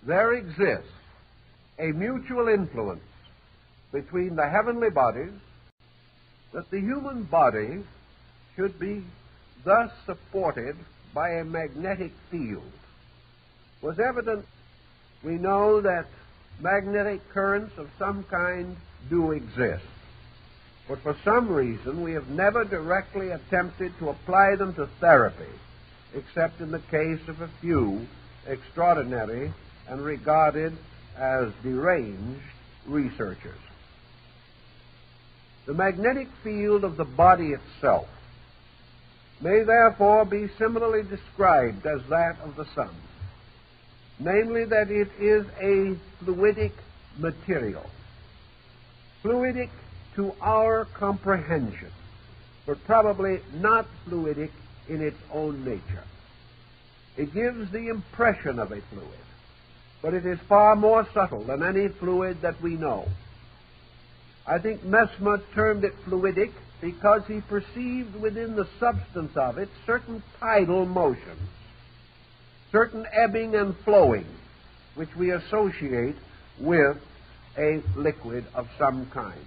there exists a mutual influence between the heavenly bodies, that the human body should be thus supported by a magnetic field, was evident. We know that magnetic currents of some kind do exist, but for some reason we have never directly attempted to apply them to therapy, except in the case of a few extraordinary and regarded as deranged researchers. The magnetic field of the body itself may therefore be similarly described as that of the sun, namely that it is a fluidic material, fluidic to our comprehension, but probably not fluidic in its own nature. It gives the impression of a fluid, but it is far more subtle than any fluid that we know. I think Mesmer termed it fluidic because he perceived within the substance of it certain tidal motions, certain ebbing and flowing, which we associate with a liquid of some kind.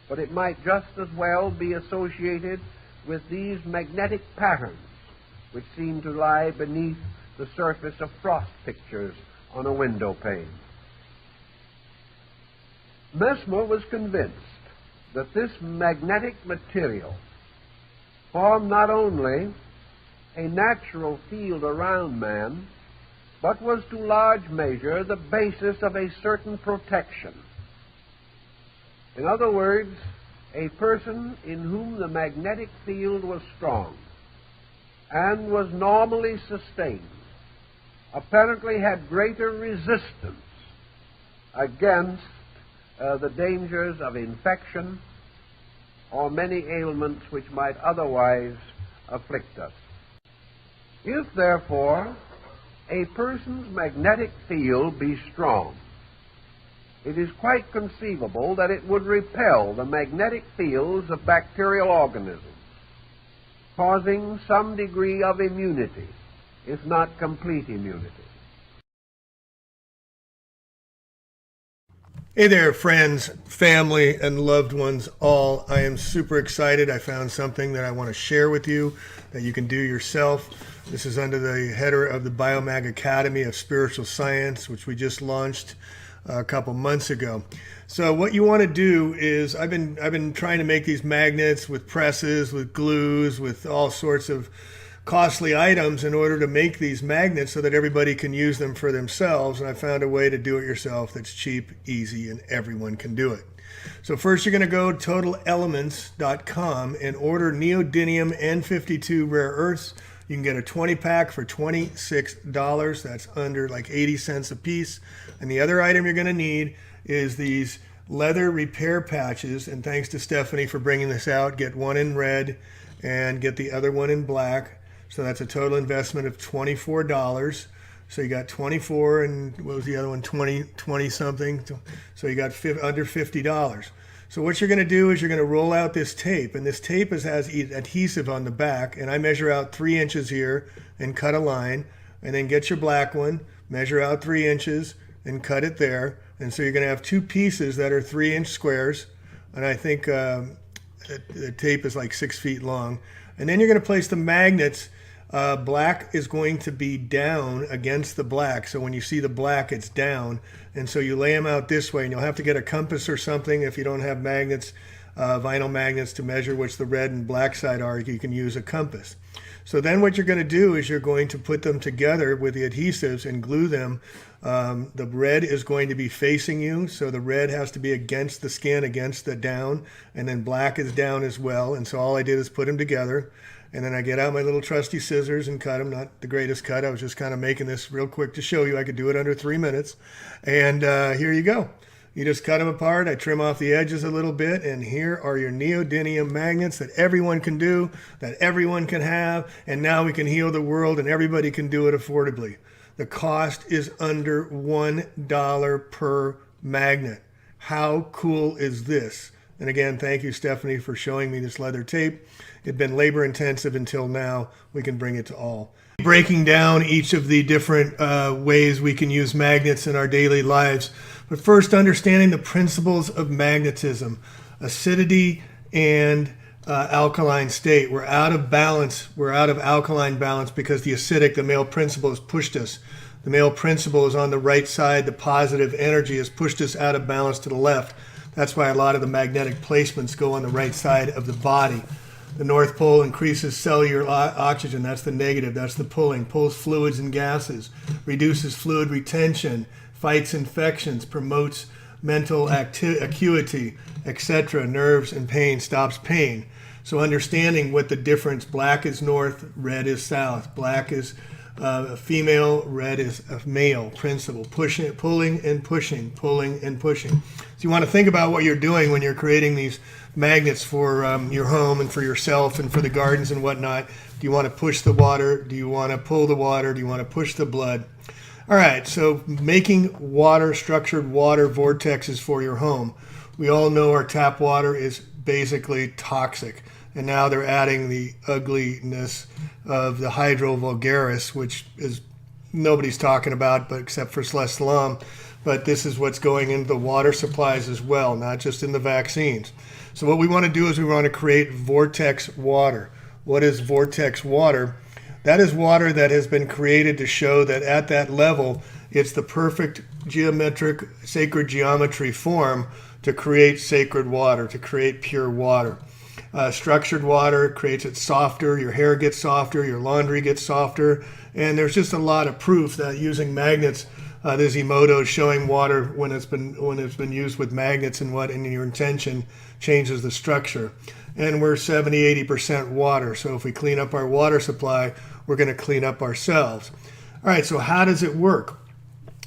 But it might just as well be associated with these magnetic patterns which seem to lie beneath the surface of frost pictures on a window pane. Mesmer was convinced that this magnetic material formed not only a natural field around man, but was to large measure the basis of a certain protection. In other words, a person in whom the magnetic field was strong and was normally sustained apparently had greater resistance against the dangers of infection or many ailments which might otherwise afflict us. If, therefore, a person's magnetic field be strong, it is quite conceivable that it would repel the magnetic fields of bacterial organisms, causing some degree of immunity, if not complete immunity. Hey there, friends, family, and loved ones all. I am super excited. I found something that I want to share with you that you can do yourself. This is under the header of the Biomag Academy of Spiritual Science, which we just launched a couple months ago. So what you want to do is, I've been trying to make these magnets with presses, with glues, with all sorts of costly items in order to make these magnets so that everybody can use them for themselves. And I found a way to do it yourself that's cheap, easy, and everyone can do it. So first you're going to go to totalelements.com and order neodymium N52 rare earths. You can get a 20 pack for $26. That's under like 80 cents a piece. And the other item you're going to need is these leather repair patches. And thanks to Stephanie for bringing this out. Get one in red and get the other one in black. So that's a total investment of $24. So you got 24 and what was the other one? 20 something. So you got under $50. So what you're going to do is you're going to roll out this tape, and this tape has adhesive on the back, and I measure out 3 inches here and cut a line, and then get your black one, measure out 3 inches and cut it there. And so you're going to have 2 pieces that are 3-inch squares, and I think the tape is like 6 feet long. And then you're going to place the magnets. Black is going to be down against the black, so when you see the black, it's down. And so you lay them out this way, and you'll have to get a compass or something if you don't have magnets, vinyl magnets to measure which the red and black side are. You can use a compass. So then what you're going to do is you're going to put them together with the adhesives and glue them. The red is going to be facing you, so the red has to be against the skin, against the down, and then black is down as well. And so all I did is put them together, and then I get out my little trusty scissors and cut them. Not the greatest cut. I was just kind of making this real quick to show you I could do it under 3 minutes. And here you go. You just cut them apart. I trim off the edges a little bit, and here are your neodymium magnets that everyone can do, that everyone can have, and now we can heal the world, and everybody can do it affordably. The cost is under $1 per magnet. How cool is this? And again, thank you, Stephanie, for showing me this leather tape. It's been labor intensive until now. We can bring it to all. Breaking down each of the different ways we can use magnets in our daily lives. But first, understanding the principles of magnetism, acidity and alkaline state. We're out of balance. We're out of alkaline balance because the acidic, the male principle, has pushed us. The male principle is on the right side. The positive energy has pushed us out of balance to the left. That's why a lot of the magnetic placements go on the right side of the body. The North Pole increases cellular oxygen. That's the negative. That's the pulling. Pulls fluids and gases. Reduces fluid retention. Fights infections. Promotes mental acuity, etc. Nerves and pain. Stops pain. So understanding what the difference. Black is north. Red is south. Black is female. Red is a male principle. Pushing, pulling, and pushing. Pulling and pushing. So you want to think about what you're doing when you're creating these magnets for your home and for yourself and for the gardens and whatnot. Do you want to push the water? Do you want to pull the water? Do you want to push the blood? All right, so making water, structured water vortexes for your home. We all know our tap water is basically toxic, and now they're adding the ugliness of the hydro vulgaris, which is nobody's talking about, but except for Islam. But this is what's going into the water supplies as well, not just in the vaccines. So what we want to do is we want to create vortex water. What is vortex water? That is water that has been created to show that at that level, it's the perfect geometric, sacred geometry form to create sacred water, to create pure water. Structured water creates it softer, your hair gets softer, your laundry gets softer, and there's just a lot of proof that using magnets, there's Emoto showing water when it's been used with magnets and what in your intention changes the structure. And we're 70-80% water, so if we clean up our water supply, we're going to clean up ourselves. All right, so how does it work?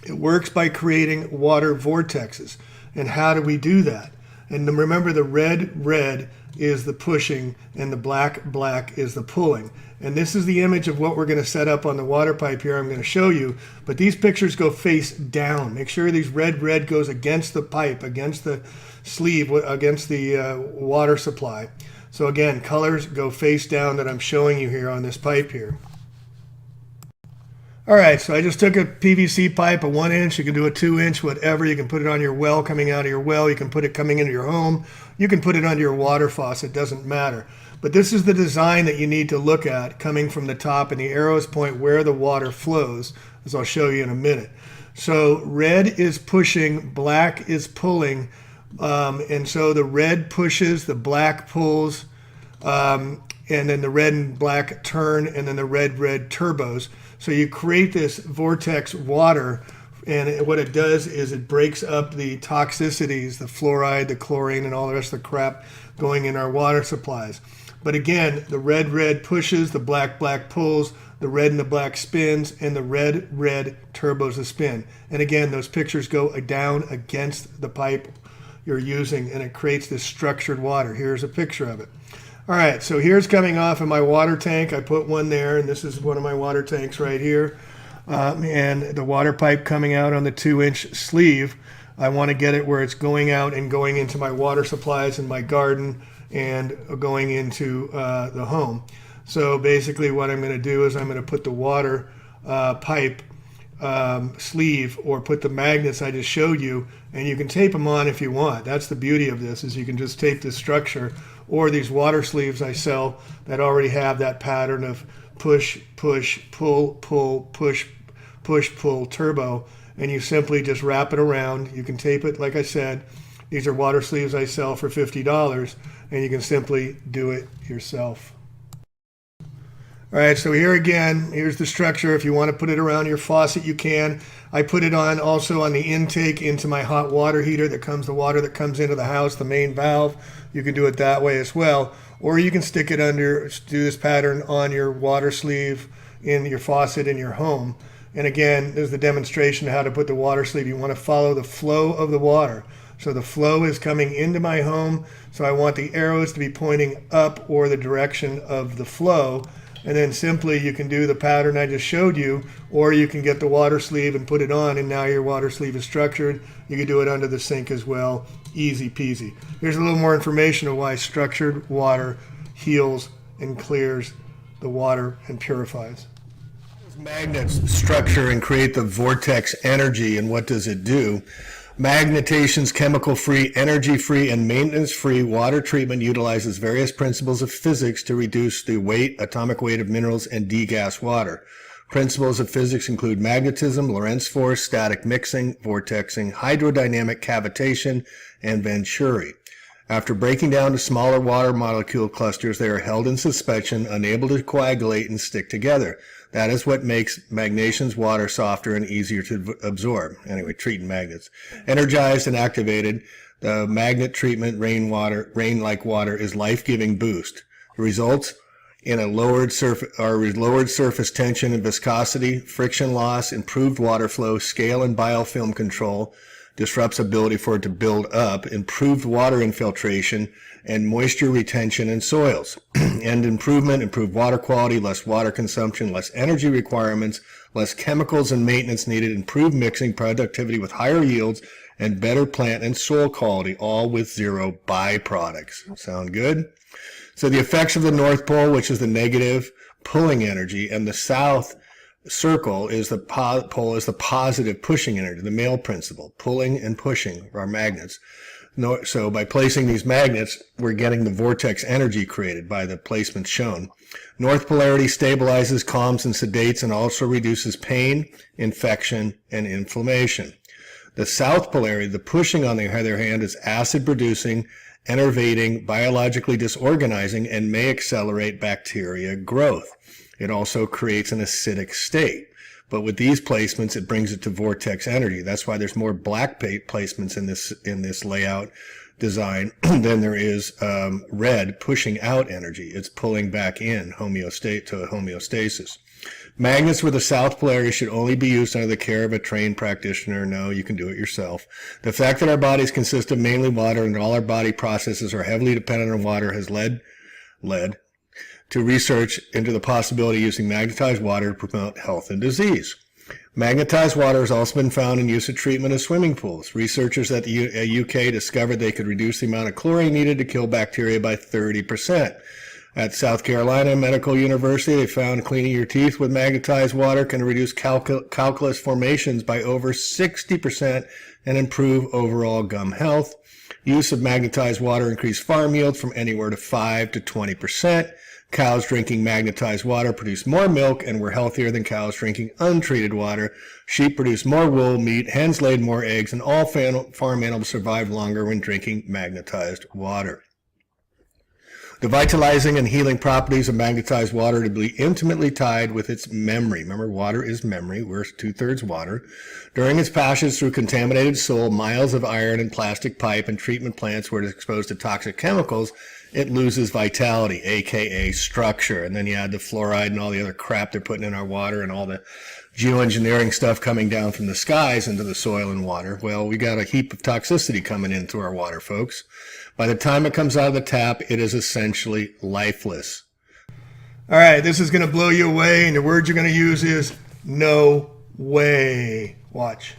It works by creating water vortexes. And how do we do that? And remember, the red is the pushing and the black is the pulling. And this is the image of what we're going to set up on the water pipe here. I'm going to show you, but these pictures go face down. Make sure these red goes against the pipe, against the sleeve, against the water supply. So again, colors go face down that I'm showing you here on this pipe here. All right, so I just took a PVC pipe, a 1 inch, you can do a 2 inch, whatever. You can put it on your well, coming out of your well. You can put it coming into your home. You can put it under your water faucet, doesn't matter. But this is the design that you need to look at coming from the top, and the arrows point where the water flows, as I'll show you in a minute. So red is pushing, black is pulling, and so the red pushes, the black pulls, and then the red and black turn, and then the red turbos. So you create this vortex water, and what it does is it breaks up the toxicities, the fluoride, the chlorine, and all the rest of the crap going in our water supplies. But again, the red pushes, the black pulls, the red and the black spins, and the red turbos the spin. And again, those pictures go down against the pipe you're using, and it creates this structured water. Here's a picture of it. All right, so here's coming off of my water tank. I put one there, and this is one of my water tanks right here. And the water pipe coming out on the 2 inch sleeve. I want to get it where it's going out and going into my water supplies in my garden and going into the home. So basically what I'm going to do is I'm going to put the water pipe sleeve, or put the magnets I just showed you, and you can tape them on if you want. That's the beauty of this, is you can just tape the structure, or these water sleeves I sell that already have that pattern of push, pull, push, pull, turbo, and you simply just wrap it around. You can tape it, like I said. These are water sleeves I sell for $50, and you can simply do it yourself. All right, so here again, here's the structure. If you want to put it around your faucet, you can. I put it on also on the intake into my hot water heater that comes, the water that comes into the house, the main valve. You can do it that way as well. Or you can stick it under, do this pattern on your water sleeve in your faucet in your home. And again, there's the demonstration of how to put the water sleeve. You want to follow the flow of the water. So the flow is coming into my home, so I want the arrows to be pointing up or the direction of the flow. And then simply you can do the pattern I just showed you, or you can get the water sleeve and put it on, and now your water sleeve is structured. You can do it under the sink as well. Easy peasy. Here's a little more information of why structured water heals and clears the water and purifies. Magnets structure and create the vortex energy, and what does it do? Magnetation's chemical-free, energy-free, and maintenance-free water treatment utilizes various principles of physics to reduce the atomic weight of minerals and degas water. Principles of physics include magnetism, Lorentz force, static mixing, vortexing, hydrodynamic cavitation, and Venturi. After breaking down to smaller water molecule clusters, they are held in suspension, unable to coagulate and stick together. That is what makes magnation's water softer and easier to absorb. Anyway, treating magnets. Energized and activated, the magnet treatment rain-like water is life-giving boost. The results in a lowered surface tension and viscosity, friction loss, improved water flow, scale and biofilm control, disrupts ability for it to build up, improved water infiltration, and moisture retention in soils. And improved water quality, less water consumption, less energy requirements, less chemicals and maintenance needed, improved mixing, productivity with higher yields, and better plant and soil quality, all with zero byproducts. Sound good? So the effects of the North Pole, which is the negative pulling energy, and the South circle is the pole is the positive pushing energy, the male principle, pulling and pushing our magnets. So by placing these magnets, we're getting the vortex energy created by the placement shown. North polarity stabilizes, calms, and sedates, and also reduces pain, infection, and inflammation. The south polarity, the pushing on the other hand, is acid-producing, enervating, biologically disorganizing, and may accelerate bacteria growth. It also creates an acidic state. But with these placements, it brings it to vortex energy. That's why there's more black placements in this layout design than there is red pushing out energy. It's pulling back in homeostasis. Magnets with a south polarity should only be used under the care of a trained practitioner. No, you can do it yourself. The fact that our bodies consist of mainly water and all our body processes are heavily dependent on water has led to research into the possibility of using magnetized water to promote health and disease. Magnetized water has also been found in use of treatment of swimming pools. Researchers at the UK discovered they could reduce the amount of chlorine needed to kill bacteria by 30%. At South Carolina Medical University, they found cleaning your teeth with magnetized water can reduce calculus formations by over 60% and improve overall gum health. Use of magnetized water increased farm yields from anywhere to 5 to 20%. Cows drinking magnetized water produce more milk and were healthier than cows drinking untreated water. Sheep produce more wool, meat, hens laid more eggs, and all farm animals survive longer when drinking magnetized water. The vitalizing and healing properties of magnetized water to be intimately tied with its memory. Remember, water is memory. We're 2/3 water. During its passage through contaminated soil, miles of iron and plastic pipe and treatment plants where it is exposed to toxic chemicals, it loses vitality, aka structure. And then you add the fluoride and all the other crap they're putting in our water and all the geoengineering stuff coming down from the skies into the soil and water. Well, we got a heap of toxicity coming into our water, folks. By the time it comes out of the tap, it is essentially lifeless. All right, this is going to blow you away, and the word you're going to use is no way. Watch.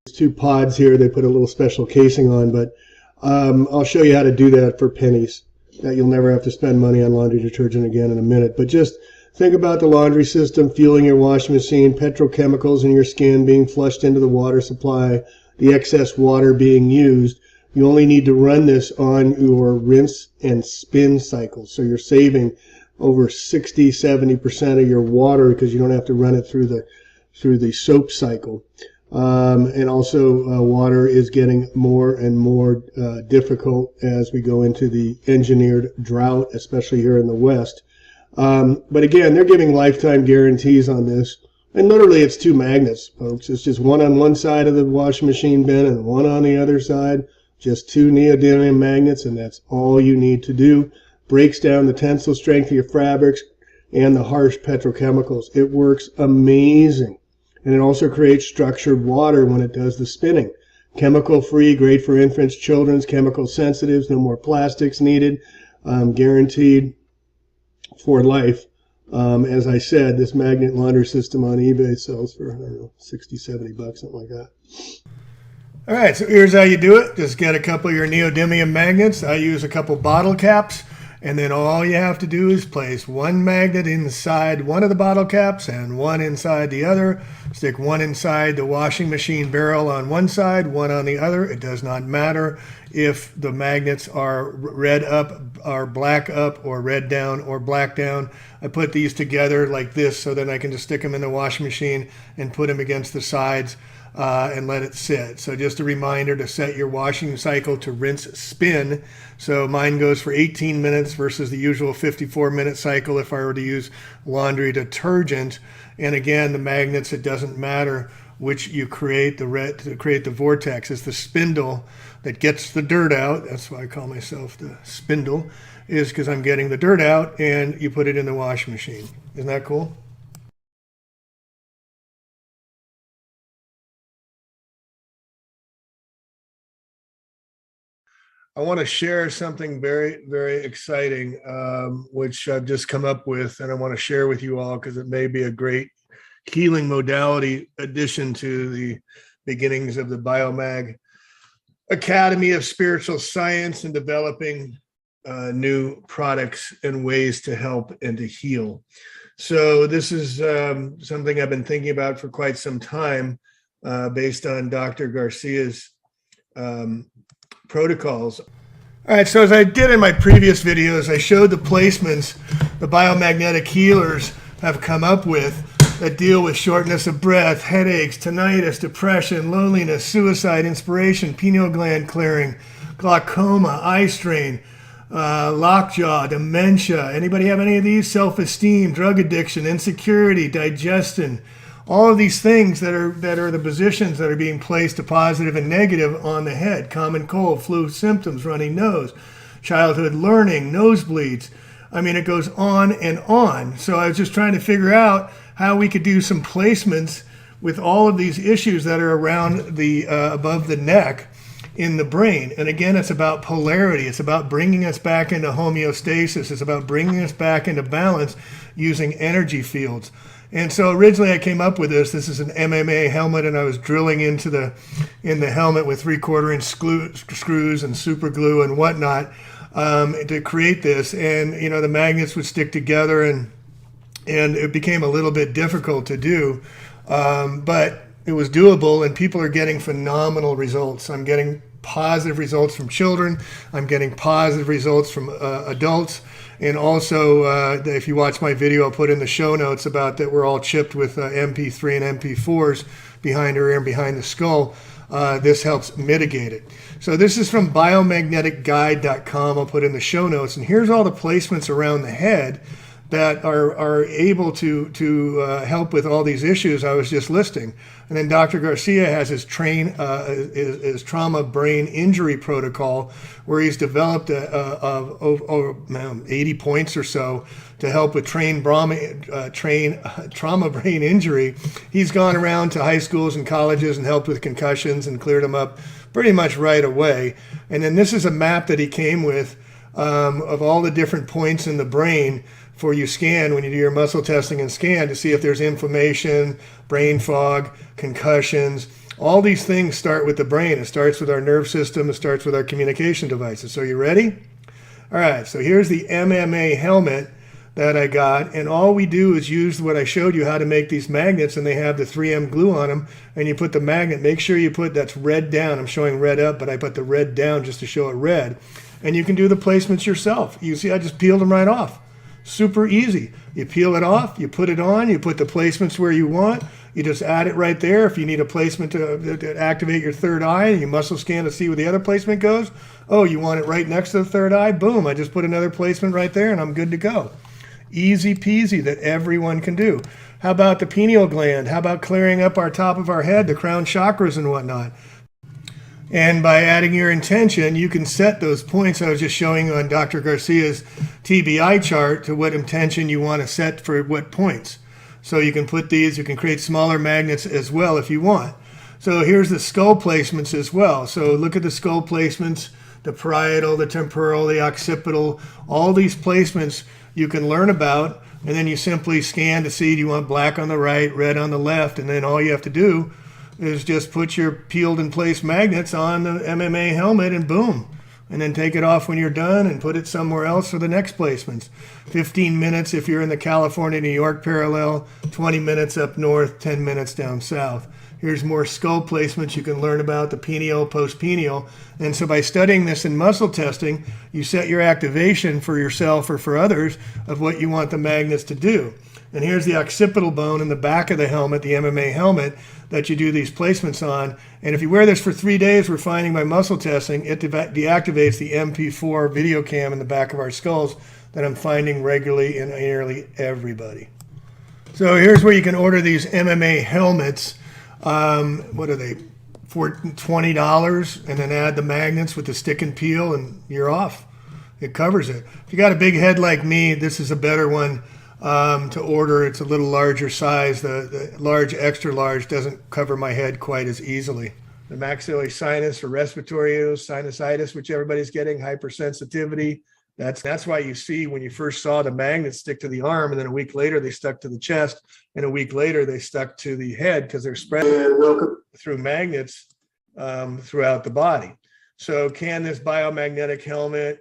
There's 2 pods here. They put a little special casing on, but I'll show you how to do that for pennies. That you'll never have to spend money on laundry detergent again in a minute. But just think about the laundry system, fueling your washing machine, petrochemicals in your skin being flushed into the water supply, the excess water being used. You only need to run this on your rinse and spin cycle. So you're saving over 60-70% of your water because you don't have to run it through the soap cycle. And also water is getting more and more difficult as we go into the engineered drought, especially here in the West. But again, they're giving lifetime guarantees on this. And literally it's 2 magnets, folks. It's just one on one side of the washing machine bin and one on the other side. Just 2 neodymium magnets, and that's all you need to do. Breaks down the tensile strength of your fabrics and the harsh petrochemicals. It works amazing. And it also creates structured water when it does the spinning. Chemical-free, great for infants, children's, chemical sensitives, no more plastics needed, guaranteed for life. As I said, this magnet laundry system on eBay sells for, I don't know, 60, 70 bucks, something like that. All right, so here's how you do it. Just get a couple of your neodymium magnets. I use a couple bottle caps, And then all you have to do is place one magnet inside one of the bottle caps and one inside the other. Stick one inside the washing machine barrel on one side, one on the other. It does not matter if the magnets are red up or black up or red down or black down. I put these together like this so then I can just stick them in the washing machine and put them against the sides and let it sit. So just a reminder to set your washing cycle to rinse spin. So mine goes for 18 minutes versus the usual 54-minute cycle if I were to use laundry detergent. And again, the magnets, it doesn't matter which you create, to create the vortex. It's the spindle that gets the dirt out. That's why I call myself the spindle, is because I'm getting the dirt out, and you put it in the washing machine. Isn't that cool? I want to share something very, very exciting, which I've just come up with, and I want to share with you all because it may be a great healing modality addition to the beginnings of the Biomag Academy of Spiritual Science and developing new products and ways to help and to heal. So this is something I've been thinking about for quite some time based on Dr. Garcia's protocols. All right, so as I did in my previous videos, I showed the placements the biomagnetic healers have come up with that deal with shortness of breath, headaches, tinnitus, depression, loneliness, suicide, inspiration, pineal gland clearing, glaucoma, eye strain, lockjaw, dementia. Anybody have any of these? Self-esteem, drug addiction, insecurity, digestion. All of these things that are the positions that are being placed to positive and negative on the head. Common cold, flu symptoms, runny nose, childhood learning, nosebleeds. I mean, it goes on and on. So I was just trying to figure out how we could do some placements with all of these issues that are around the above the neck in the brain. And again, it's about polarity. It's about bringing us back into homeostasis. It's about bringing us back into balance using energy fields. And so originally I came up with this. This is an MMA helmet, and I was drilling in the helmet with 3/4-inch screws and super glue and whatnot to create this. And you know, the magnets would stick together, and it became a little bit difficult to do, but it was doable, and people are getting phenomenal results. I'm getting positive results from children. I'm getting positive results from adults. And also, if you watch my video, I'll put in the show notes about that we're all chipped with MP3 and MP4s behind our ear and behind the skull. This helps mitigate it. So this is from biomagneticguide.com. I'll put in the show notes. And here's all the placements around the head that are able to help with all these issues I was just listing. And then Dr. Garcia has his trauma brain injury protocol, where he's developed 80 points or so to help with trauma brain injury. He's gone around to high schools and colleges and helped with concussions and cleared them up pretty much right away. And then this is a map that he came with of all the different points in the brain for you scan when you do your muscle testing and scan to see if there's inflammation, brain fog, concussions. All these things start with the brain. It starts with our nerve system. It starts with our communication devices. So you ready? All right, so here's the MMA helmet that I got, and all we do is use what I showed you how to make these magnets, and they have the 3M glue on them, and you put the magnet, make sure you put that's red down. I'm showing red up, but I put the red down just to show it red. And you can do the placements yourself. You see, I just peeled them right off. Super easy. You peel it off, you put it on, you put the placements where you want, you just add it right there. If you need a placement to activate your third eye, and you muscle scan to see where the other placement goes, oh, you want it right next to the third eye, boom, I just put another placement right there and I'm good to go. Easy peasy that everyone can do. How about the pineal gland? How about clearing up our top of our head, the crown chakras and whatnot? And by adding your intention, you can set those points I was just showing on Dr. Garcia's TBI chart to what intention you want to set for what points. So you can put these, you can create smaller magnets as well if you want. So here's the skull placements as well. So look at the skull placements, the parietal, the temporal, the occipital, all these placements you can learn about, and then you simply scan to see, do you want black on the right, red on the left, and then all you have to do is just put your peeled in place magnets on the MMA helmet and boom, and then take it off when you're done and put it somewhere else for the next placements. 15 minutes if you're in the California-New York parallel, 20 minutes up north, 10 minutes down south. Here's more skull placements you can learn about, the penial, post-penial. And so by studying this in muscle testing, you set your activation for yourself or for others of what you want the magnets to do. And here's the occipital bone in the back of the helmet, the MMA helmet, that you do these placements on. And if you wear this for 3 days, we're finding by muscle testing, it deactivates the MP4 video cam in the back of our skulls that I'm finding regularly in nearly everybody. So here's where you can order these MMA helmets. What are they? For $20, and then add the magnets with the stick and peel, and you're off. It covers it. If you got a big head like me, this is a better one to order. It's a little larger size. The large, extra large doesn't cover my head quite as easily. The maxillary sinus or respiratory sinusitis, which everybody's getting, hypersensitivity. That's why you see when you first saw the magnets stick to the arm, and then a week later they stuck to the chest, and a week later they stuck to the head because they're spread through magnets throughout the body. So can this biomagnetic helmet,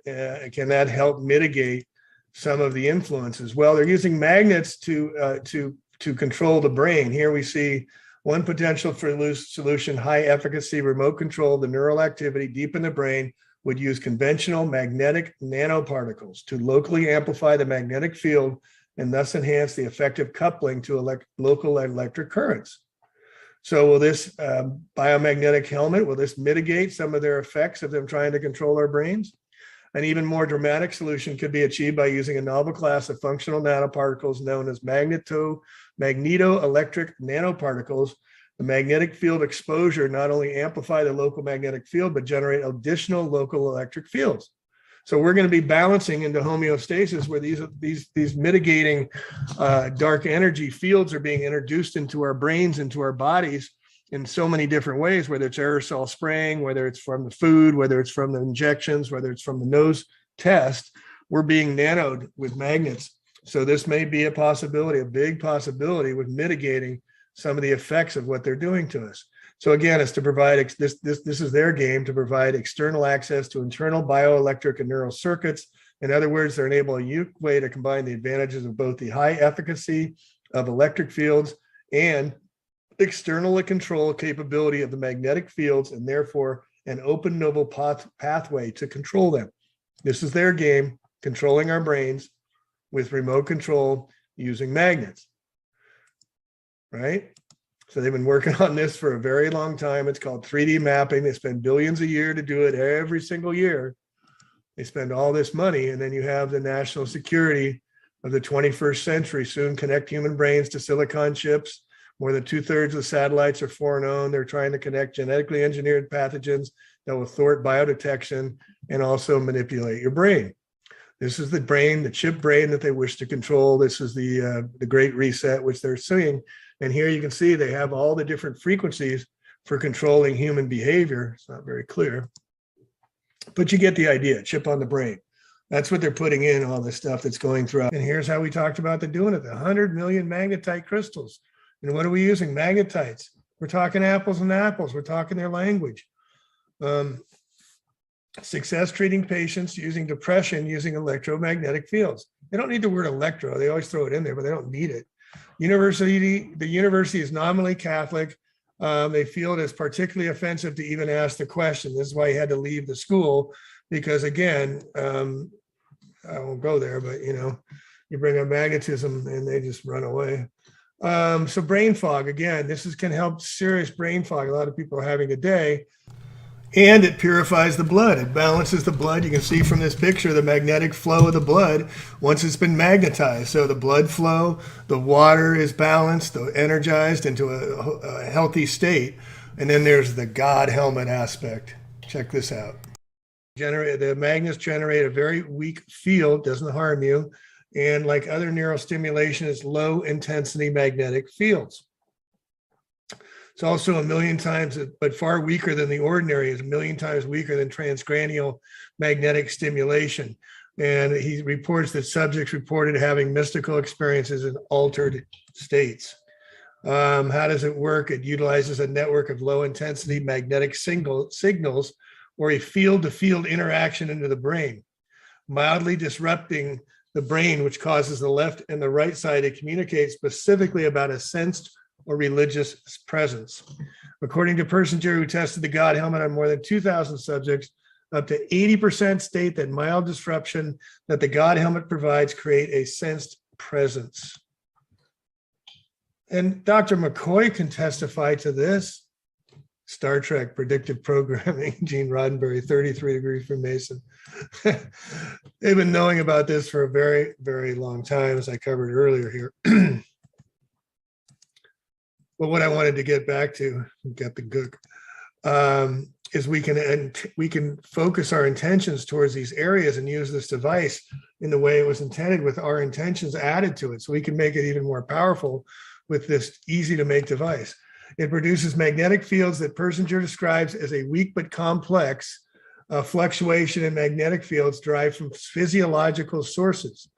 can that help mitigate some of the influences? Well, they're using magnets to control the brain. Here we see one potential for solution, high efficacy remote control of the neural activity deep in the brain would use conventional magnetic nanoparticles to locally amplify the magnetic field and thus enhance the effective coupling to local electric currents. So will this biomagnetic helmet, will this mitigate some of their effects of them trying to control our brains? An even more dramatic solution could be achieved by using a novel class of functional nanoparticles known as magnetoelectric nanoparticles. The magnetic field exposure not only amplify the local magnetic field, but generate additional local electric fields. So we're going to be balancing into homeostasis where these mitigating dark energy fields are being introduced into our brains, into our bodies in so many different ways, whether it's aerosol spraying, whether it's from the food, whether it's from the injections, whether it's from the nose test, we're being nanoed with magnets. So this may be a possibility, a big possibility with mitigating some of the effects of what they're doing to us. So again, it's to provide, this is their game, to provide external access to internal bioelectric and neural circuits. In other words, they're enable a unique way to combine the advantages of both the high efficacy of electric fields and external control capability of the magnetic fields, and therefore an open novel pathway to control them. This is their game, controlling our brains with remote control using magnets. Right? So they've been working on this for a very long time. It's called 3D mapping. They spend billions a year to do it every single year. They spend all this money, and then you have the national security of the 21st century soon connect human brains to silicon chips. More than 2/3 of the satellites are foreign owned. They're trying to connect genetically engineered pathogens that will thwart biodetection and also manipulate your brain. This is the brain, the chip brain that they wish to control. This is the Great Reset, which they're seeing. And here you can see they have all the different frequencies for controlling human behavior. It's not very clear, but you get the idea, chip on the brain. That's what they're putting in, all this stuff that's going throughout. And here's how we talked about they're doing it, the 100 million magnetite crystals. And what are we using? Magnetites. We're talking apples and apples. We're talking their language. Success treating patients using depression using electromagnetic fields. They don't need the word electro. They always throw it in there, but they don't need it. The university is nominally Catholic. They feel it is particularly offensive to even ask the question. This is why he had to leave the school, because again, I won't go there, but you bring up magnetism and they just run away. So brain fog, again, can help serious brain fog. A lot of people are having today. And it purifies the blood. It balances the blood. You can see from this picture the magnetic flow of the blood once it's been magnetized. So the blood flow, the water is balanced, energized into a healthy state. And then there's the God helmet aspect. Check this out. The magnets generate a very weak field, doesn't harm you. And like other neurostimulation, it's low intensity magnetic fields. It's also 1 million times, but far weaker than the ordinary, is 1 million times weaker than transcranial magnetic stimulation. And he reports that subjects reported having mystical experiences in altered states. How does it work? It utilizes a network of low intensity magnetic signals or a field-to-field interaction into the brain, mildly disrupting the brain, which causes the left and the right side to communicate specifically about a sensed or religious presence. According to Persinger, who tested the God Helmet on more than 2,000 subjects, up to 80% state that mild disruption that the God Helmet provides create a sensed presence. And Dr. McCoy can testify to this. Star Trek predictive programming, Gene Roddenberry, 33 degrees from Mason. They've been knowing about this for a very, very long time, as I covered earlier here. But what I wanted to get back to, get the gook, is we can focus our intentions towards these areas and use this device in the way it was intended, with our intentions added to it, so we can make it even more powerful with this easy to make device. It produces magnetic fields that Persinger describes as a weak but complex fluctuation in magnetic fields derived from physiological sources.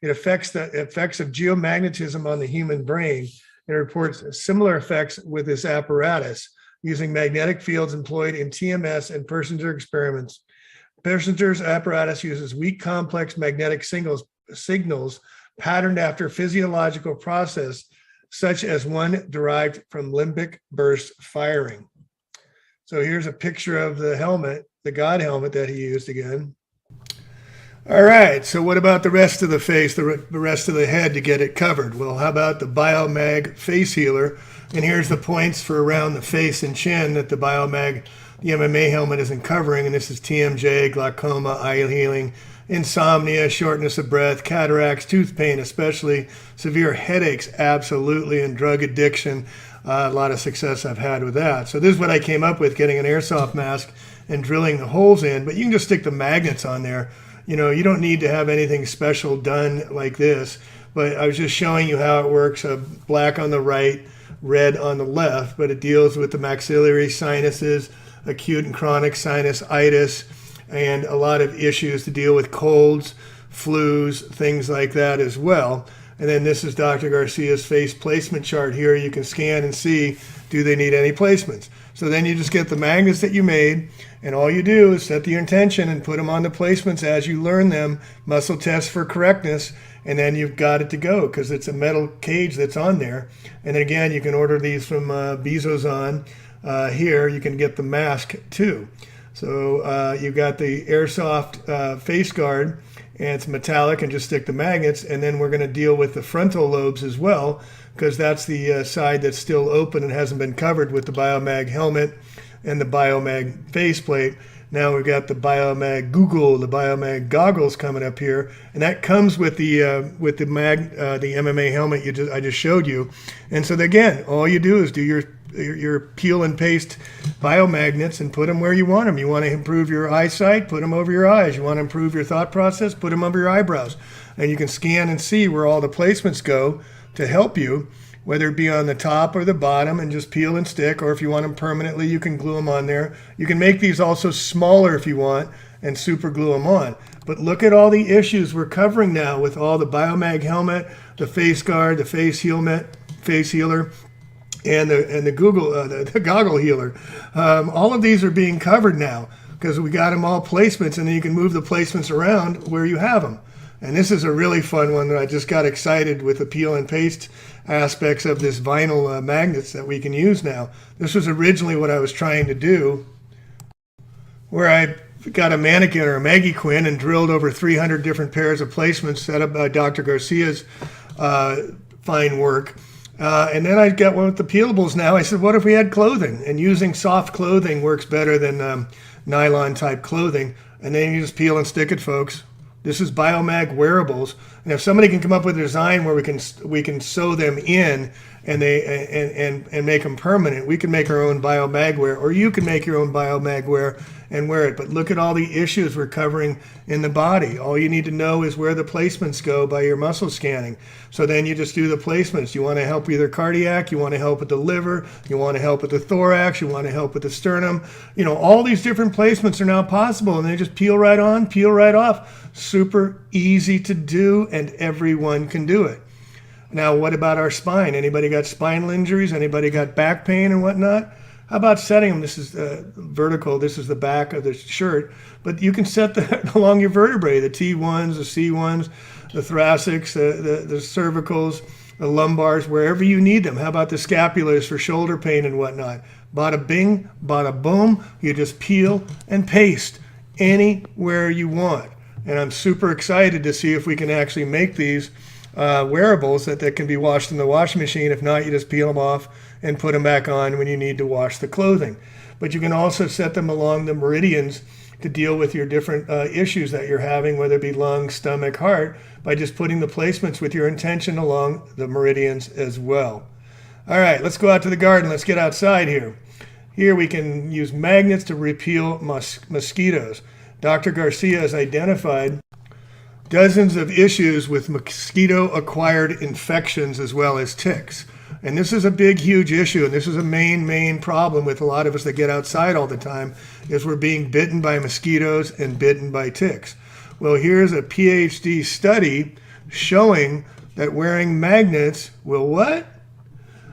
It affects the effects of geomagnetism on the human brain, and reports similar effects with this apparatus using magnetic fields employed in TMS and Persinger experiments. Persinger's apparatus uses weak, complex magnetic signals patterned after physiological process, such as one derived from limbic burst firing. So here's a picture of the helmet, the God Helmet that he used again. All right, so what about the rest of the face, the rest of the head to get it covered? Well, how about the Biomag Face Healer? And here's the points for around the face and chin that the Biomag, the MMA helmet isn't covering. And this is TMJ, glaucoma, eye healing, insomnia, shortness of breath, cataracts, tooth pain, especially severe headaches, absolutely, and drug addiction. A lot of success I've had with that. So this is what I came up with, getting an airsoft mask and drilling the holes in, but you can just stick the magnets on there. You know, you don't need to have anything special done like this, but I was just showing you how it works. Black on the right, red on the left, but it deals with the maxillary sinuses, acute and chronic sinusitis, and a lot of issues to deal with colds, flus, things like that as well. And then this is Dr. Garcia's face placement chart here. You can scan and see, do they need any placements? So then you just get the magnets that you made, and all you do is set the intention and put them on the placements as you learn them, muscle test for correctness, and then you've got it to go, because it's a metal cage that's on there. And then again, you can order these from Bezos here. You can get the mask too. So you've got the airsoft face guard, and it's metallic, and just stick the magnets. And then we're going to deal with the frontal lobes as well, because that's the side that's still open and hasn't been covered with the Biomag helmet and the Biomag faceplate. Now we've got the Biomag the Biomag goggles coming up here, and that comes with the MMA helmet I just showed you. And so again, all you do is do your peel and paste biomagnets and put them where you want them. You want to improve your eyesight, put them over your eyes. You want to improve your thought process, put them over your eyebrows. And you can scan and see where all the placements go to help you, whether it be on the top or the bottom, and just peel and stick, or if you want them permanently, you can glue them on there. You can make these also smaller if you want and super glue them on. But look at all the issues we're covering now with all the Biomag helmet, the face guard, the face healer, and the goggle healer. All of these are being covered now because we got them all placements, and then you can move the placements around where you have them. And this is a really fun one that I just got excited with the peel and paste aspects of this vinyl magnets that we can use now. This was originally what I was trying to do, where I got a mannequin or a Maggie Quinn and drilled over 300 different pairs of placements set up by Dr. Garcia's fine work. And then I got one with the peelables now. I said, what if we had clothing? And using soft clothing works better than nylon type clothing. And then you just peel and stick it, folks. This is Biomag wearables, and if somebody can come up with a design where we can sew them in and make them permanent, we can make our own Biomag wear, or you can make your own Biomag wear and wear it. But look at all the issues we're covering in the body. All you need to know is where the placements go by your muscle scanning. So then you just do the placements. You want to help with your cardiac, you want to help with the liver, you want to help with the thorax, you want to help with the sternum. You know, all these different placements are now possible, and they just peel right on, peel right off. Super easy to do, and everyone can do it. Now, what about our spine? Anybody got spinal injuries? Anybody got back pain and whatnot? How about setting them? This is vertical. This is the back of the shirt. But you can set that along your vertebrae, the T1s, the C1s, the thoracics, the cervicals, the lumbars, wherever you need them. How about the scapulars for shoulder pain and whatnot? Bada bing, bada boom. You just peel and paste anywhere you want. And I'm super excited to see if we can actually make these wearables that can be washed in the washing machine. If not, you just peel them off and put them back on when you need to wash the clothing. But you can also set them along the meridians to deal with your different issues that you're having, whether it be lung, stomach, heart, by just putting the placements with your intention along the meridians as well. All right, let's go out to the garden. Let's get outside here. Here we can use magnets to repel mosquitoes. Dr. Garcia has identified dozens of issues with mosquito-acquired infections as well as ticks. And this is a big, huge issue, and this is a main problem with a lot of us that get outside all the time, is we're being bitten by mosquitoes and bitten by ticks. Well, here's a PhD study showing that wearing magnets will what?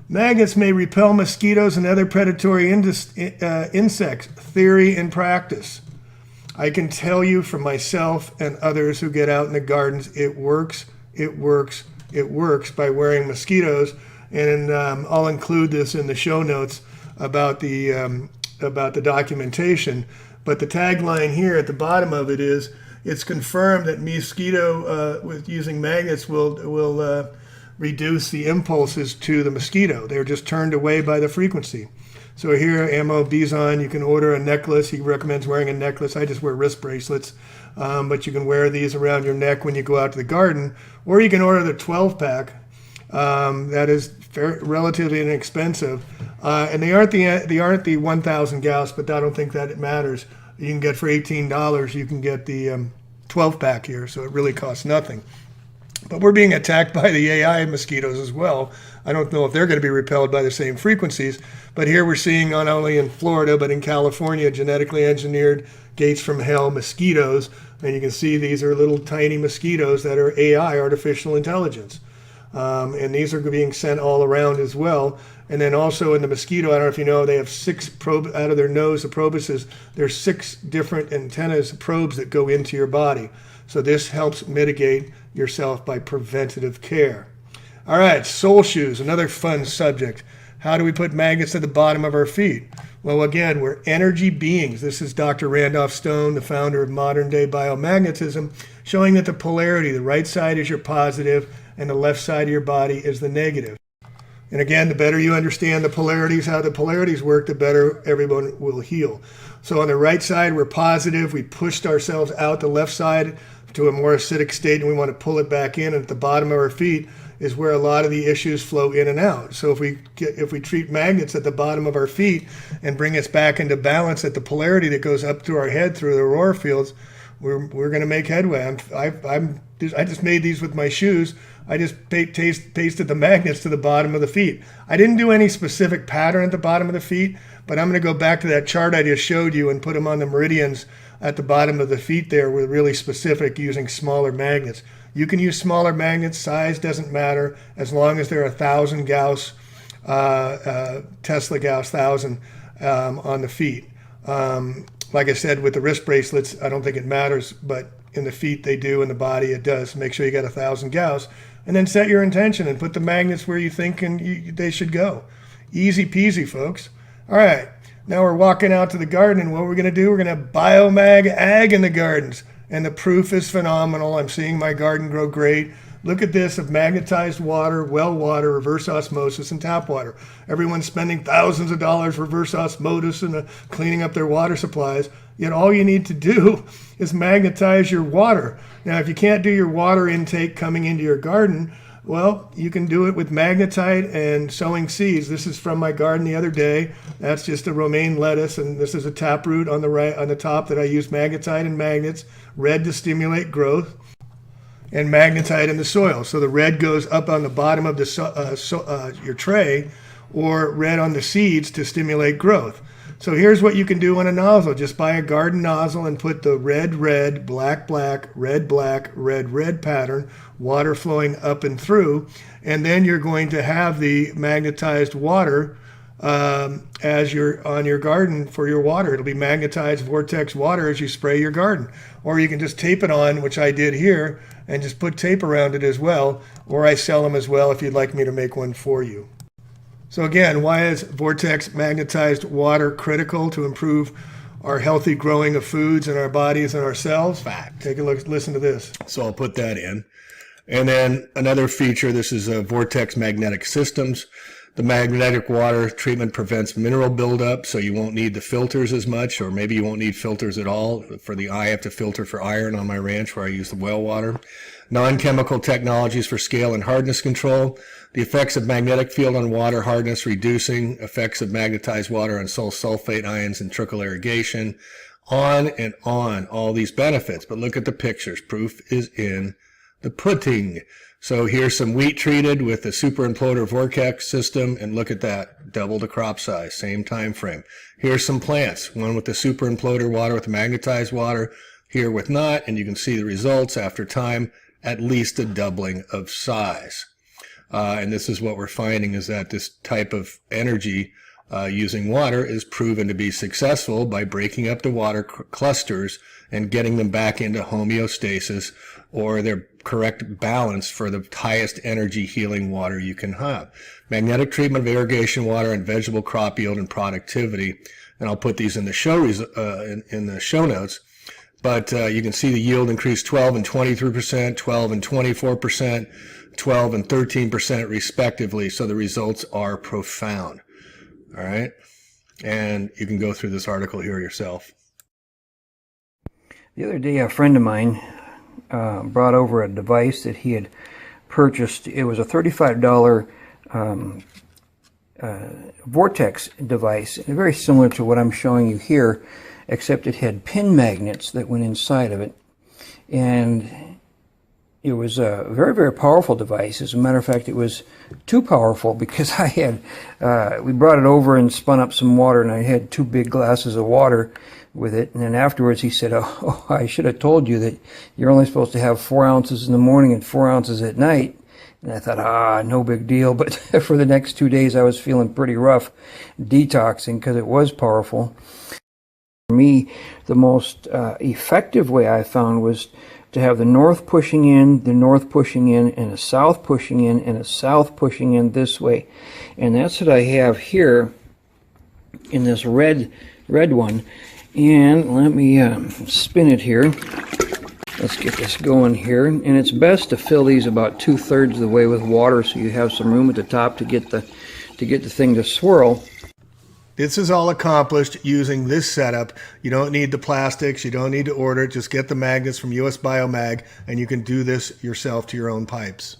Magnets may repel mosquitoes and other predatory insects. Theory and practice. I can tell you from myself and others who get out in the gardens, it works by wearing mosquitoes. And I'll include this in the show notes about the documentation. But the tagline here at the bottom of it is, it's confirmed that mosquito with using magnets will reduce the impulses to the mosquito. They're just turned away by the frequency. So here, Ammo Bison, you can order a necklace. He recommends wearing a necklace. I just wear wrist bracelets. But you can wear these around your neck when you go out to the garden. Or you can order the 12-pack. That is relatively inexpensive. And they aren't the 1,000 gauss, but I don't think that it matters. You can get for $18, you can get the 12-pack here, so it really costs nothing. But we're being attacked by the AI mosquitoes as well. I don't know if they're going to be repelled by the same frequencies, but here we're seeing not only in Florida, but in California, genetically engineered gates from hell mosquitoes. And you can see these are little tiny mosquitoes that are AI, artificial intelligence. And these are being sent all around as well. And then also in the mosquito, I don't know if you know, they have 6 probes out of their nose, the probuses. There's 6 different antennas, probes that go into your body. So this helps mitigate yourself by preventative care. All right, sole shoes, another fun subject. How do we put magnets at the bottom of our feet? Well, again, we're energy beings. This is Dr. Randolph Stone, the founder of modern-day biomagnetism, showing that the polarity, the right side is your positive, and the left side of your body is the negative. And again, the better you understand the polarities, how the polarities work, the better everyone will heal. So on the right side, we're positive. We pushed ourselves out the left side to a more acidic state, and we want to pull it back in. And at the bottom of our feet is where a lot of the issues flow in and out. So if we treat magnets at the bottom of our feet and bring us back into balance at the polarity that goes up through our head through the aurora fields, we're going to make headway. I just made these with my shoes. I just pasted the magnets to the bottom of the feet. I didn't do any specific pattern at the bottom of the feet, but I'm going to go back to that chart I just showed you and put them on the meridians at the bottom of the feet there. We're really specific using smaller magnets. You can use smaller magnets. Size doesn't matter as long as they're 1,000 Gauss, Tesla Gauss 1,000 on the feet. Like I said, with the wrist bracelets, I don't think it matters, but in the feet they do, in the body it does. Make sure you got 1,000 Gauss, and then set your intention and put the magnets where you think they should go. Easy peasy, folks. All right, now we're walking out to the garden, and what we're going to do, we're going to have Biomag Ag in the gardens, and the proof is phenomenal. I'm seeing my garden grow great. Look at this of magnetized water, well water, reverse osmosis, and tap water. Everyone's spending thousands of dollars reverse osmosis and cleaning up their water supplies. Yet all you need to do is magnetize your water. Now, if you can't do your water intake coming into your garden, well, you can do it with magnetite and sowing seeds. This is from my garden the other day. That's just a romaine lettuce, and this is a taproot on the right, on the top that I use magnetite and magnets, red to stimulate growth, and magnetite in the soil. So the red goes up on the bottom of the your tray, or red on the seeds to stimulate growth. So here's what you can do on a nozzle. Just buy a garden nozzle and put the red, red, black, black, red, black, red, red pattern, water flowing up and through, and then you're going to have the magnetized water as you're on your garden for your water. It'll be magnetized vortex water as you spray your garden. Or you can just tape it on, which I did here, and just put tape around it as well. Or I sell them as well if you'd like me to make one for you. So again, why is vortex magnetized water critical to improve our healthy growing of foods in our bodies and our cells? Fact. Take a look, listen to this. So I'll put that in. And then another feature, this is Vortex Magnetic Systems. The magnetic water treatment prevents mineral buildup, so you won't need the filters as much, or maybe you won't need filters at all. For the I have to filter for iron on my ranch where I use the well water. Non-chemical technologies for scale and hardness control. The effects of magnetic field on water hardness reducing, effects of magnetized water on sulfate ions and trickle irrigation. On and on, all these benefits. But look at the pictures. Proof is in the pudding. So here's some wheat treated with the super imploder vortex system, and look at that, double the crop size, same time frame. Here's some plants, one with the super imploder water with the magnetized water, here with not, and you can see the results after time, at least a doubling of size. And this is what we're finding, is that this type of energy using water is proven to be successful by breaking up the water clusters and getting them back into homeostasis, or their correct balance for the highest energy healing water you can have. Magnetic treatment of irrigation water and vegetable crop yield and productivity. And I'll put these in the show notes. But you can see the yield increase 12 and 23%, 12 and 24%, 12 and 13% respectively. So the results are profound. All right. And you can go through this article here yourself. The other day, a friend of mine brought over a device that he had purchased. It was a $35 vortex device, very similar to what I'm showing you here, except it had pin magnets that went inside of it. And it was a very, very powerful device. As a matter of fact, it was too powerful because I had, we brought it over and spun up some water, and I had 2 big glasses of water with it. And then afterwards he said, oh, I should have told you that you're only supposed to have 4 ounces in the morning and 4 ounces at night. And I thought, no big deal. But for the next 2 days I was feeling pretty rough detoxing because it was powerful. For me, the most effective way I found was to have the north pushing in, the north pushing in, and a south pushing in, and a south pushing in this way. And that's what I have here in this red one. And let me spin it here. Let's get this going here. And it's best to fill these about 2/3 of the way with water, so you have some room at the top to get the thing to swirl. This is all accomplished using this setup. You don't need the plastics. You don't need to order it. Just get the magnets from US Biomag, and you can do this yourself to your own pipes.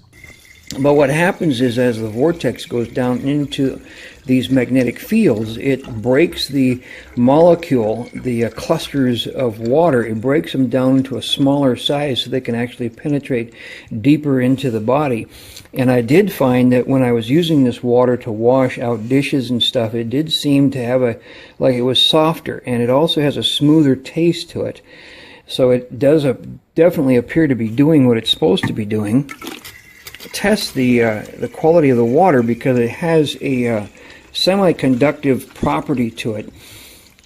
But what happens is, as the vortex goes down into these magnetic fields, it breaks the molecule, the clusters of water, it breaks them down into a smaller size so they can actually penetrate deeper into the body. And I did find that when I was using this water to wash out dishes and stuff, it did seem to have like it was softer, and it also has a smoother taste to it. So it does definitely appear to be doing what it's supposed to be doing. Test the quality of the water because it has a semiconductive property to it.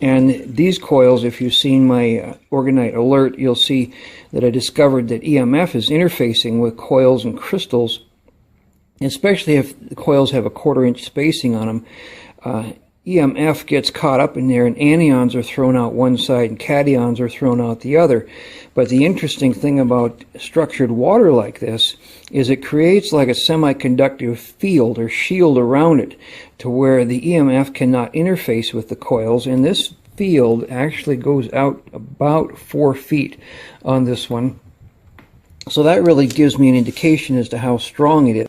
And these coils, if you've seen my Orgonite alert, you'll see that I discovered that EMF is interfacing with coils and crystals, especially if the coils have a 1/4 inch spacing on them. EMF gets caught up in there, and anions are thrown out one side and cations are thrown out the other. But the interesting thing about structured water like this is it creates like a semiconductive field or shield around it to where the EMF cannot interface with the coils, and this field actually goes out about 4 feet on this one. So that really gives me an indication as to how strong it is.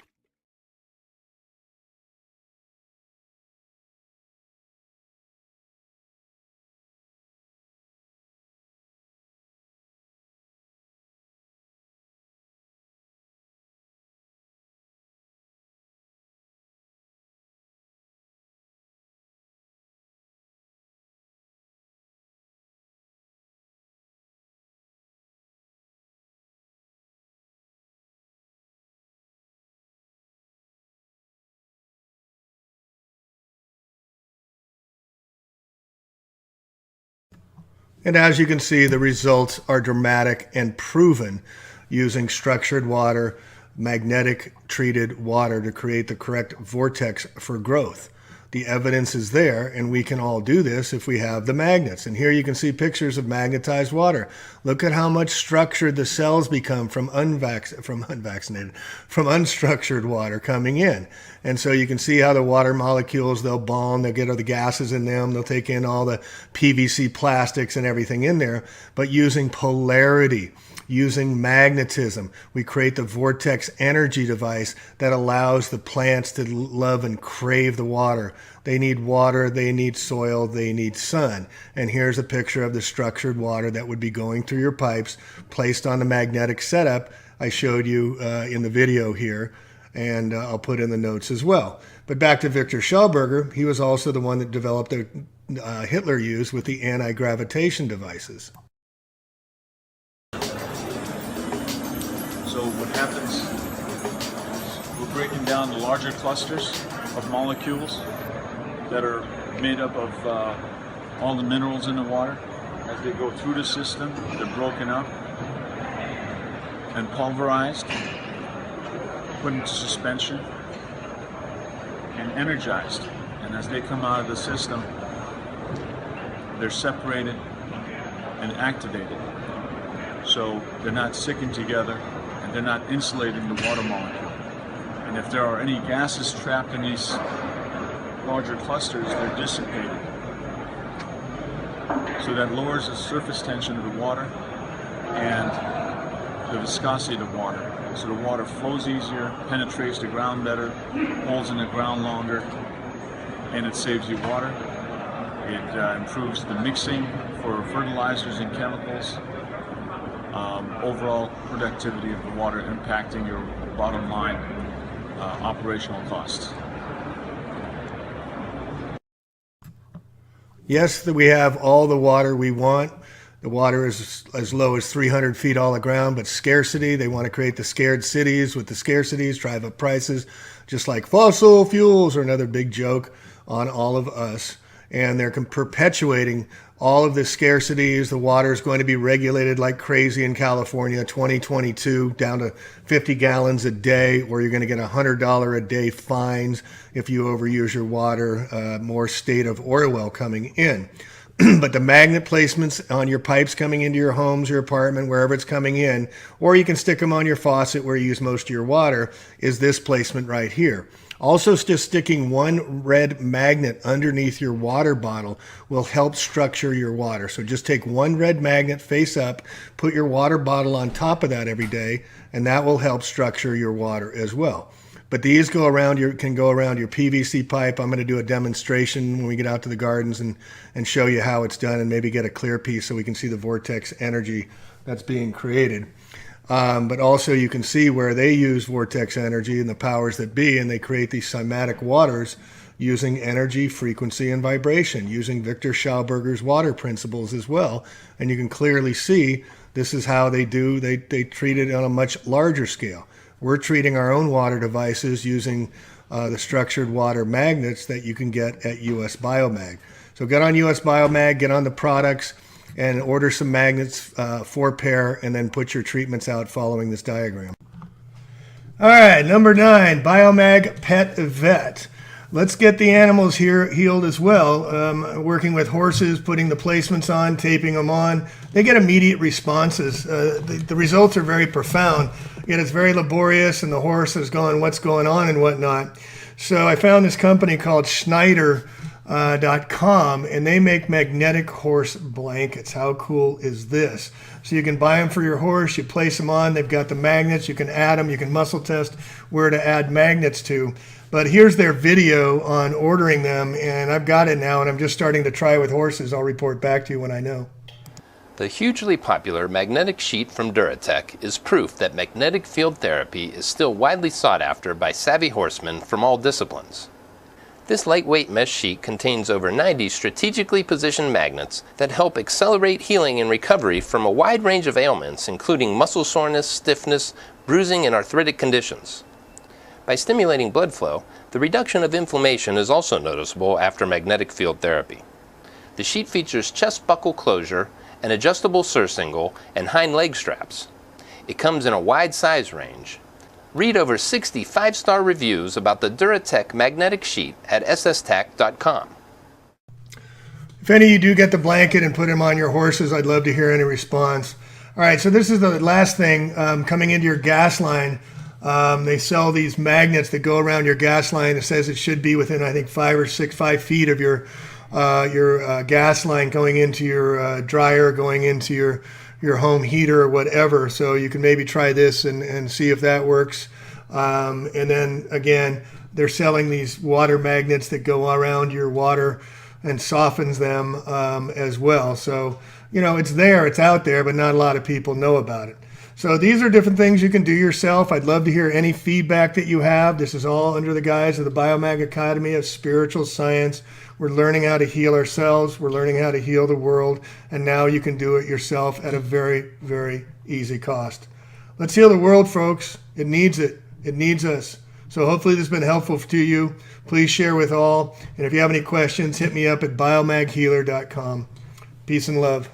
And as you can see, the results are dramatic and proven using structured water, magnetic treated water to create the correct vortex for growth. The evidence is there, and we can all do this if we have the magnets. And here you can see pictures of magnetized water. Look at how much structured the cells become from unstructured water coming in. And so you can see how the water molecules, they'll bond, they'll get all the gases in them, they'll take in all the PVC plastics and everything in there. But using polarity, using magnetism, we create the vortex energy device that allows the plants to love and crave the water. They need water, they need soil, they need sun. And here's a picture of the structured water that would be going through your pipes, placed on the magnetic setup I showed you in the video here, and I'll put in the notes as well. But back to Victor Schellberger, he was also the one that developed the Hitler used with the anti-gravitation devices. So what happens is we're breaking down the larger clusters of molecules that are made up of all the minerals in the water. As they go through the system, they're broken up and pulverized, put into suspension, and energized. And as they come out of the system, they're separated and activated. So they're not sticking together, and they're not insulating the water molecule. And if there are any gases trapped in these larger clusters, they're dissipated. So that lowers the surface tension of the water and the viscosity of the water. So the water flows easier, penetrates the ground better, holds in the ground longer, and it saves you water. It improves the mixing for fertilizers and chemicals. Overall productivity of the water impacting your bottom line operational costs. Yes, we have all the water we want. The water is as low as 300 feet all the ground, but scarcity, they want to create the scared cities with the scarcities, drive up prices, just like fossil fuels are another big joke on all of us. And they're perpetuating all of the scarcities. The water is going to be regulated like crazy in California, 2022, down to 50 gallons a day, or you're going to get $100 a day fines if you overuse your water, more state of Orwell coming in. But the magnet placements on your pipes coming into your homes, your apartment, wherever it's coming in, or you can stick them on your faucet where you use most of your water, is this placement right here. Also, just sticking one red magnet underneath your water bottle will help structure your water. So just take one red magnet face up, put your water bottle on top of that every day, and that will help structure your water as well. But these can go around your PVC pipe. I'm going to do a demonstration when we get out to the gardens and show you how it's done, and maybe get a clear piece so we can see the vortex energy that's being created. But also you can see where they use vortex energy and the powers that be, and they create these cymatic waters using energy, frequency, and vibration, using Victor Schellberger's water principles as well. And you can clearly see this is how they do. They treat it on a much larger scale. We're treating our own water devices using the structured water magnets that you can get at US Biomag. So get on US Biomag, get on the products, and order some magnets, 4 pair, and then put your treatments out following this diagram. All right, number 9, Biomag Pet Vet. Let's get the animals here healed as well. Working with horses, putting the placements on, taping them on. They get immediate responses. The results are very profound, yet it's very laborious, and the horse is going, what's going on and whatnot. So I found this company called Schneider.com, and they make magnetic horse blankets. How cool is this? So you can buy them for your horse, you place them on, they've got the magnets, you can add them, you can muscle test where to add magnets to. But here's their video on ordering them, and I've got it now, and I'm just starting to try with horses. I'll report back to you when I know. The hugely popular magnetic sheet from Duratech is proof that magnetic field therapy is still widely sought after by savvy horsemen from all disciplines. This lightweight mesh sheet contains over 90 strategically positioned magnets that help accelerate healing and recovery from a wide range of ailments, including muscle soreness, stiffness, bruising, and arthritic conditions. By stimulating blood flow, the reduction of inflammation is also noticeable after magnetic field therapy. The sheet features chest buckle closure an adjustable surcingle, and hind leg straps. It comes in a wide size range. Read over 60 5-star reviews about the Duratec magnetic sheet at sstac.com. If any of you do get the blanket and put them on your horses, I'd love to hear any response. All right, so this is the last thing. Coming into your gas line, they sell these magnets that go around your gas line. It says it should be within, I think, 5 feet of your gas line going into your dryer, going into your home heater or whatever. So you can maybe try this and see if that works. And then again, they're selling these water magnets that go around your water and softens them as well. So, you know, it's there, it's out there, but not a lot of people know about it. So these are different things you can do yourself. I'd love to hear any feedback that you have. This is all under the guise of the Biomag Academy of Spiritual Science. We're learning how to heal ourselves. We're learning how to heal the world. And now you can do it yourself at a very, very easy cost. Let's heal the world, folks. It needs it. It needs us. So hopefully this has been helpful to you. Please share with all. And if you have any questions, hit me up at biomaghealer.com. Peace and love.